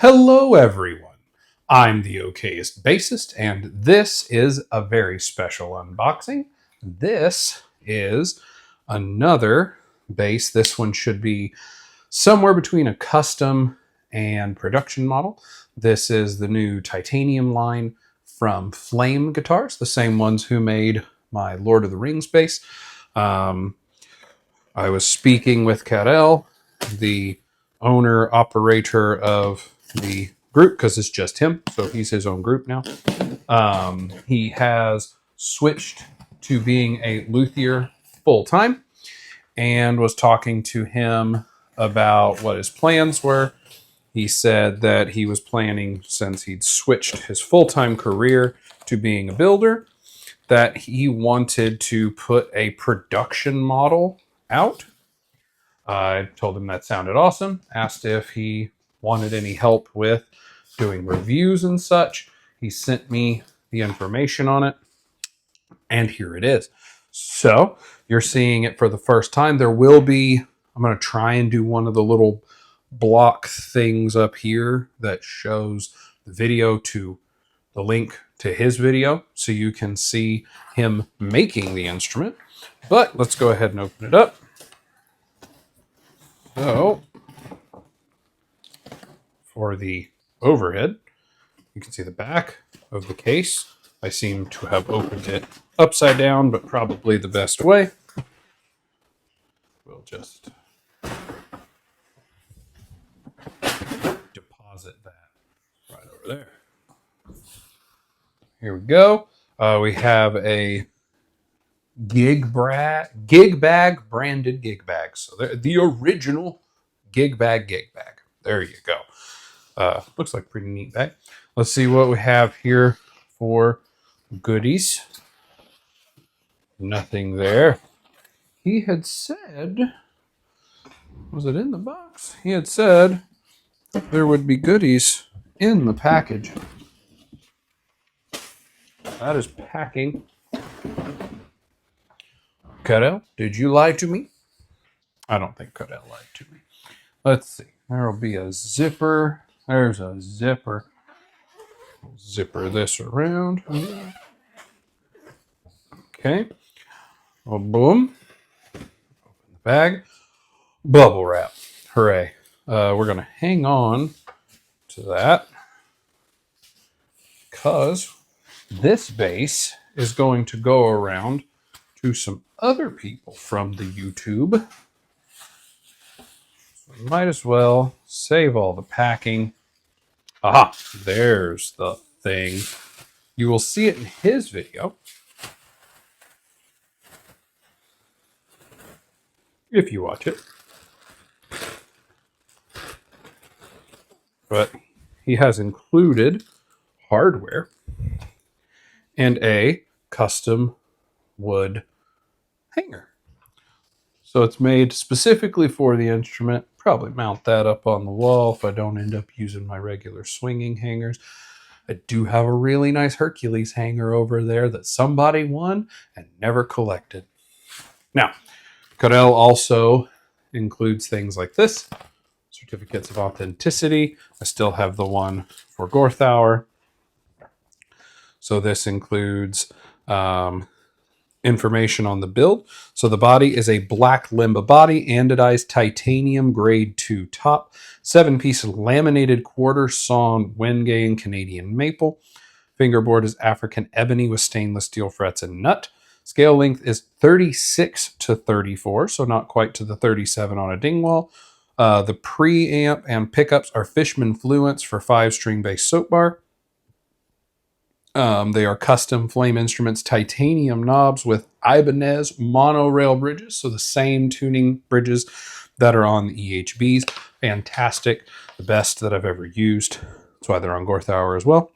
Hello, everyone. I'm the okayest bassist, and this is a very special unboxing. This is another bass. This one should be somewhere between a custom and production model. This is the new titanium line from Flame Guitars, the same ones who made my Lord of the Rings bass. I was speaking with Karel, the owner operator of the group, because it's just him, so he's his own group now. He has switched to being a luthier full time, and was talking to him about what his plans were. He said that he was planning, since he'd switched his full time career to being a builder, that he wanted to put a production model out. I told him that sounded awesome, asked if he wanted any help with doing reviews and such. He sent me the information on it, and here it is. So you're seeing it for the first time. There will be, I'm going to try and do one of the little block things up here that shows the video to the link to his video so you can see him making the instrument. But let's go ahead and open it up. So for the overhead, you can see the back of the case. I seem to have opened it upside down, but probably the best way. We'll just deposit that right over there. Here we go. We have a gig bag, branded gig bag. So the original gig bag. There you go. Looks like a pretty neat bag. Let's see what we have here for goodies. Nothing there. He had said, was it in the box? He had said there would be goodies in the package. That is packing. Karel, did you lie to me? I don't think Karel lied to me. Let's see. There will be a zipper. There's a zipper. Zipper this around. Okay. Well, boom. Open the bag. Bubble wrap. Hooray. We're going to hang on to that because this bass is going to go around to some other people from the YouTube. So we might as well save all the packing. Aha, there's the thing. You will see it in his video. If you watch it. But he has included hardware and a custom wood hanger. So it's made specifically for the instrument. Probably mount that up on the wall if I don't end up using my regular swinging hangers. I do have a really nice Hercules hanger over there that somebody won and never collected. Now, Karel also includes things like this. Certificates of authenticity. I still have the one for Gorthauer. So this includes information on the build. So the body is a black Limba body, anodized titanium grade 2 top, 7-piece laminated quarter sawn Wengay Canadian maple. Fingerboard is African ebony with stainless steel frets and nut. Scale length is 36 to 34, so not quite to the 37 on a Dingwall. The preamp and pickups are Fishman Fluence for 5-string bass soap bar. They are custom Flame Instruments titanium knobs with Ibanez monorail bridges, so the same tuning bridges that are on the EHBs. Fantastic, the best that I've ever used. That's why they're on Gorthauer as well.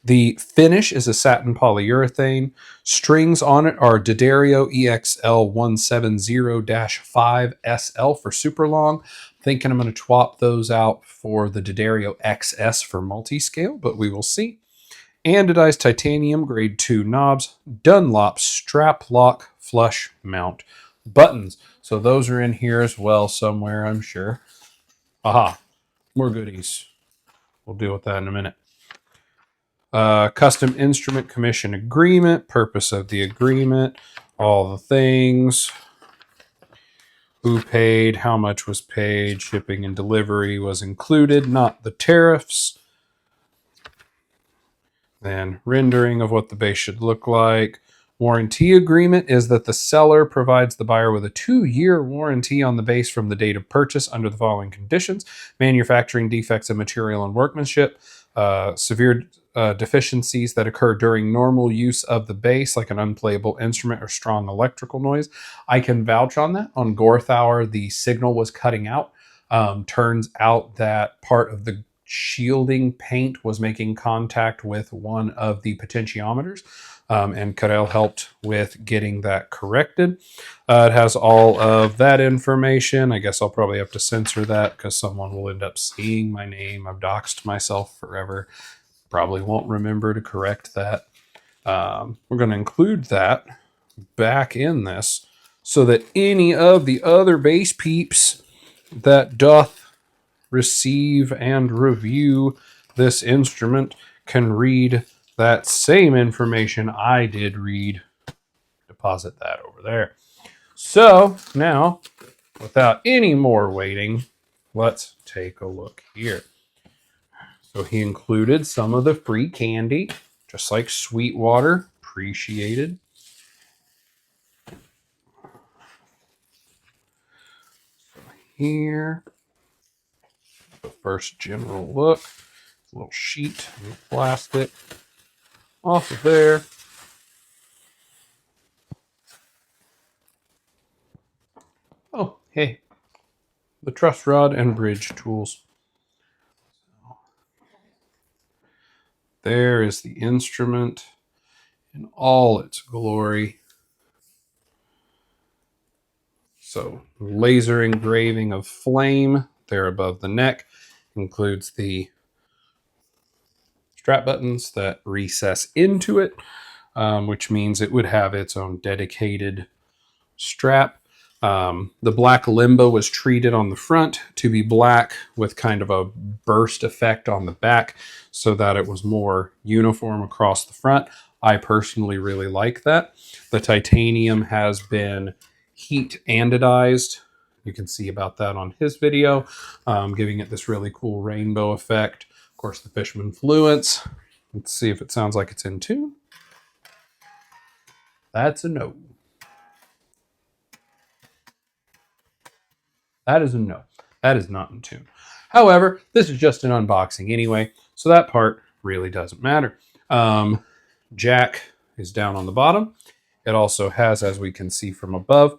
The finish is a satin polyurethane. Strings on it are D'Addario EXL 170-5SL for super long. Thinking I'm going to swap those out for the D'Addario XS for multi-scale, but we will see. Anodized titanium grade 2 knobs, Dunlop strap lock flush mount buttons. So those are in here as well somewhere, I'm sure. Aha. more goodies. We'll deal with that in a minute. Custom instrument commission agreement, purpose of the agreement, all the things, who paid, how much was paid, shipping and delivery was included, not the tariffs. Then rendering of what the base should look like. Warranty agreement is that the seller provides the buyer with a 2-year warranty on the base from the date of purchase under the following conditions: manufacturing defects in material and workmanship, severe deficiencies that occur during normal use of the base, like an unplayable instrument or strong electrical noise. I can vouch on that. On Gorthauer, the signal was cutting out. Turns out that part of the shielding paint was making contact with one of the potentiometers, and Carell helped with getting that corrected. It has all of that information. I guess I'll probably have to censor that because someone will end up seeing my name. I've doxed myself forever. Probably won't remember to correct that. We're going to include that back in this so that any of the other base peeps that doth receive and review this instrument can read that same information I did read. Deposit that over there. So now, without any more waiting, let's take a look here. So he included some of the free candy, just like Sweetwater. Appreciated. So here, the first general look. A little sheet of plastic off of there. Oh, hey, the truss rod and bridge tools. There is the instrument in all its glory. So, laser engraving of flame there above the neck includes the strap buttons that recess into it, which means it would have its own dedicated strap. The black limbo was treated on the front to be black with kind of a burst effect on the back so that it was more uniform across the front. I personally really like that. The titanium has been heat anodized. You can see about that on his video, giving it this really cool rainbow effect. Of course, the Fishman Fluence. Let's see if it sounds like it's in tune. That's a no. That is a no. That is not in tune. However, this is just an unboxing anyway, so that part really doesn't matter. Jack is down on the bottom. It also has, as we can see from above,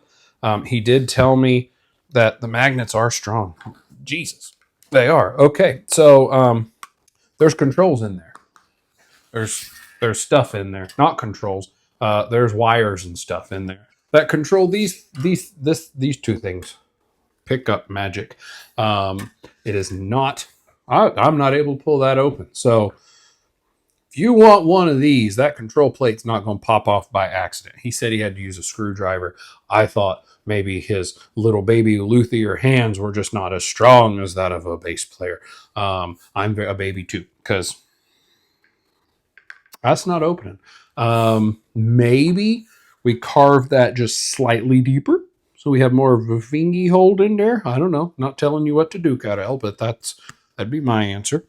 he did tell me that the magnets are strong. Jesus, they are. Okay, so there's controls in there. There's stuff in there, not controls. There's wires and stuff in there that control these two things. Pickup magic. It is not. I'm not able to pull that open. So if you want one of these, that control plate's not going to pop off by accident. He said he had to use a screwdriver. I thought maybe his little baby luthier hands were just not as strong as that of a bass player. I'm a baby too, because that's not opening. Maybe we carve that just slightly deeper, so we have more of a fingy hold in there. I don't know. Not telling you what to do, Carell, but that'd be my answer.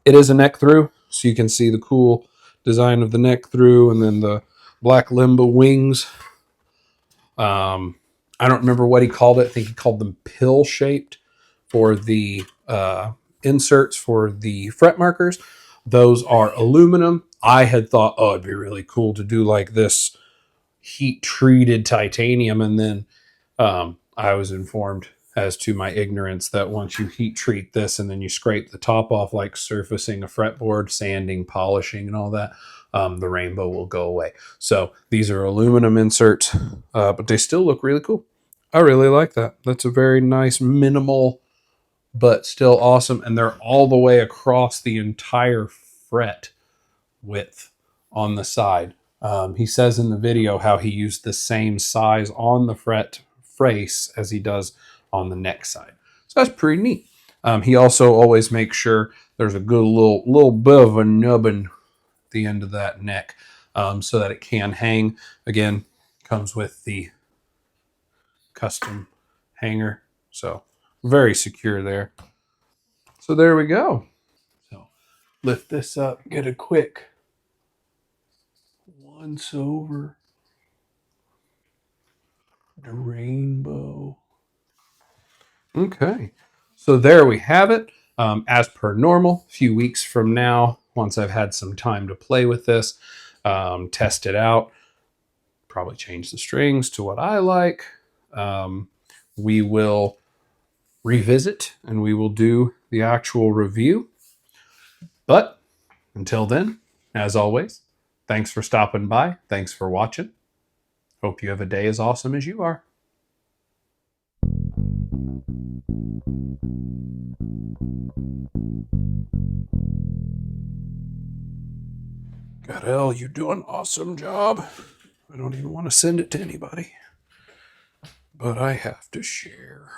It is a neck through, so you can see the cool design of the neck through, and then the black limbo wings. I don't remember what he called it. I think he called them pill shaped for the inserts for the fret markers. Those are aluminum. I had thought, oh, it'd be really cool to do like this heat treated titanium, and then I was informed, as to my ignorance, that once you heat treat this and then you scrape the top off, like surfacing a fretboard, sanding, polishing, and all that, the rainbow will go away. So these are aluminum inserts, but they still look really cool. I really like that. That's a very nice, minimal, but still awesome. And they're all the way across the entire fret width on the side. He says in the video how he used the same size on the fret face as he does on the neck side. So that's pretty neat. He also always makes sure there's a good little bit of a nubbin at the end of that neck, so that it can hang. Again, comes with the custom hanger, so very secure there. So there we go. So lift this up, get a quick once over the rainbow. Okay, so there we have it. As per normal, a few weeks from now, once I've had some time to play with this, test it out, probably change the strings to what I like. We will revisit and we will do the actual review. But until then, as always, thanks for stopping by. Thanks for watching. Hope you have a day as awesome as you are. Godel, you do an awesome job. I don't even want to send it to anybody, but I have to share.